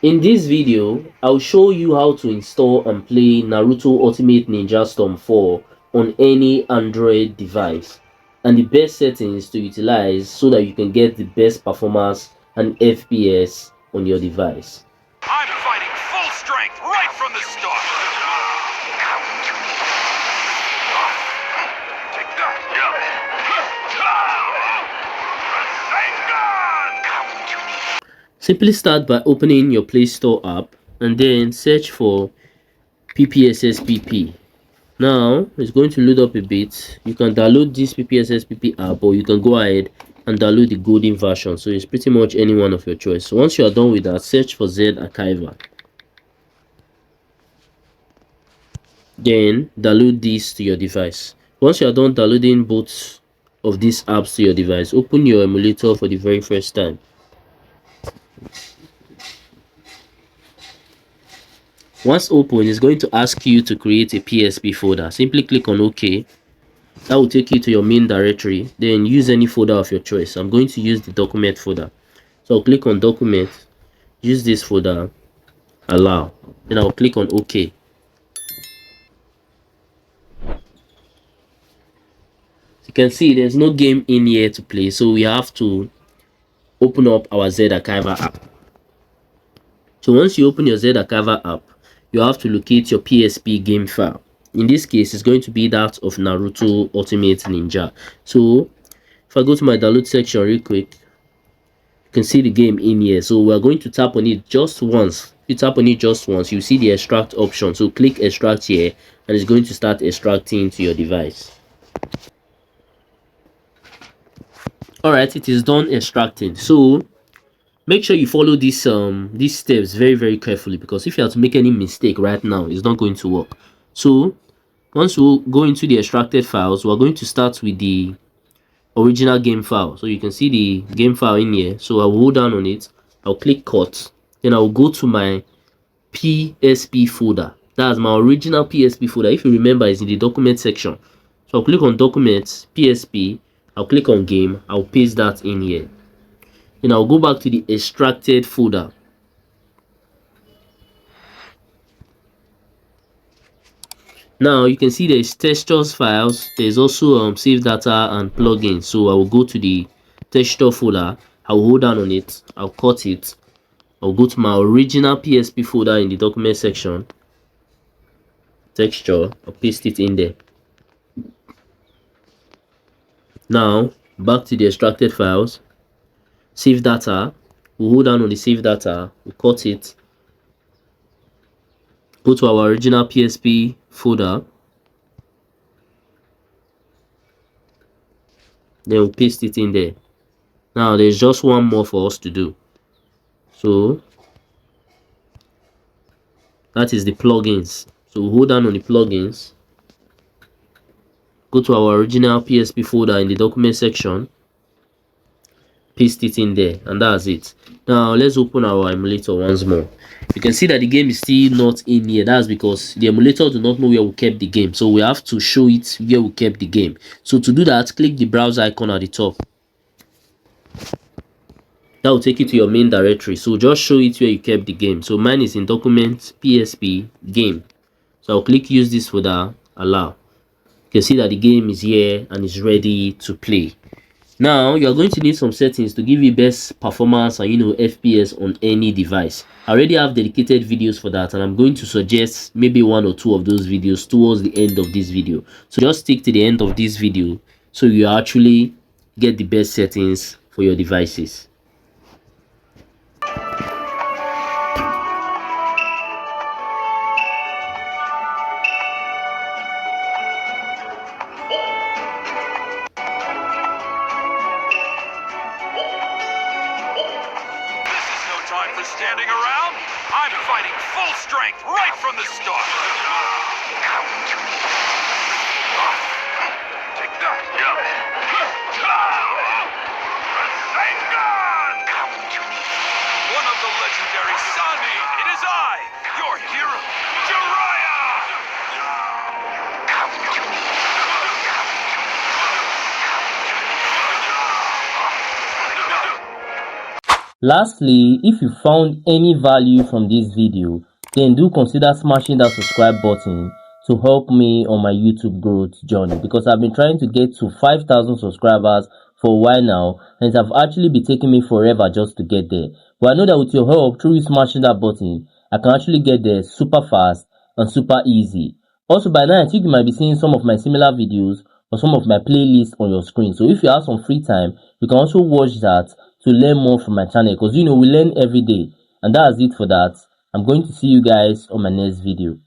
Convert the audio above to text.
In this video, I'll show you how to install and play Naruto Ultimate Ninja Storm 4 on any Android device and the best settings to utilize so that you can get the best performance and FPS on your device. I'm fighting full strength right from the start. Take that. Simply start by opening your Play Store app and then search for Ppsspp. Now it's going to load up a bit. You can download this Ppsspp app, or you can go ahead and download the golden version, so it's pretty much any one of your choice. So once you are done with that, search for Z Archiver, then download this to your device. Once you are done downloading both of these apps to your device, open your emulator for the very first time. Once open, it's going to ask you to create a PSP folder. Simply click on OK. That will take you to your main directory. Then use any folder of your choice. I'm going to use the document folder. So I'll click on document, use this folder, allow. Then I'll click on OK. You can see there's no game in here to play, so we have to open up our Z Archiver app. So once you open your Z Archiver app, you have to locate your PSP game file. In this case, it's going to be that of Naruto Ultimate Ninja. So if I go to my download section real quick, you can see the game in here. So we're going to tap on it just once. If you tap on it just once, you see the extract option. So click extract here and it's going to start extracting to your device. Alright, it is done extracting. So make sure you follow these steps very carefully, because if you have to make any mistake right now, it's not going to work. So once we go into the extracted files, we're going to start with the original game file. So you can see the game file in here. So I'll hold down on it, I'll click cut, then I'll go to my PSP folder. That's my original PSP folder. If you remember, it's in the document section. So I'll click on documents, PSP, I'll click on game, I'll paste that in here. Then I'll go back to the extracted folder. Now you can see there's textures files, there's also save data and plugins. So I will go to the texture folder, I'll hold down on it, I'll cut it, I'll go to my original PSP folder in the document section, texture, I'll paste it in there. Now back to the extracted files, save data, we'll hold down on the save data, we'll cut it, go to our original PSP folder, then we'll paste it in there. Now there's just one more for us to do. So that is the plugins. So we'll hold down on the plugins, go to our original PSP folder in the document section, paste it in there, and that's it. Now let's open our emulator once more. You can see that the game is still not in here. That's because the emulator do not know where we kept the game, so we have to show it where we kept the game. So to do that, click the browser icon at the top. That will take you to your main directory. So just show it where you kept the game. So mine is in documents, PSP, game. So I'll click use this folder, allow. You can see that the game is here and is ready to play. Now you are going to need some settings to give you best performance and FPS on any device. I already have dedicated videos for that, and I'm going to suggest maybe one or two of those videos towards the end of this video. So just stick to the end of this video so you actually get the best settings for your devices. Time for standing around. I'm fighting full strength right from the start. Take that. One of the legendary Sani. It is I, your hero, Jiraiya. Lastly, if you found any value from this video, then do consider smashing that subscribe button to help me on my YouTube growth journey, because I've been trying to get to 5,000 subscribers for a while now, and it have actually been taking me forever just to get there. But I know that with your help, through you smashing that button, I can actually get there super fast and super easy. Also, by now I think you might be seeing some of my similar videos or some of my playlists on your screen. So if you have some free time, you can also watch that to learn more from my channel, because we learn every day. And that's it for that. I'm going to see you guys on my next video.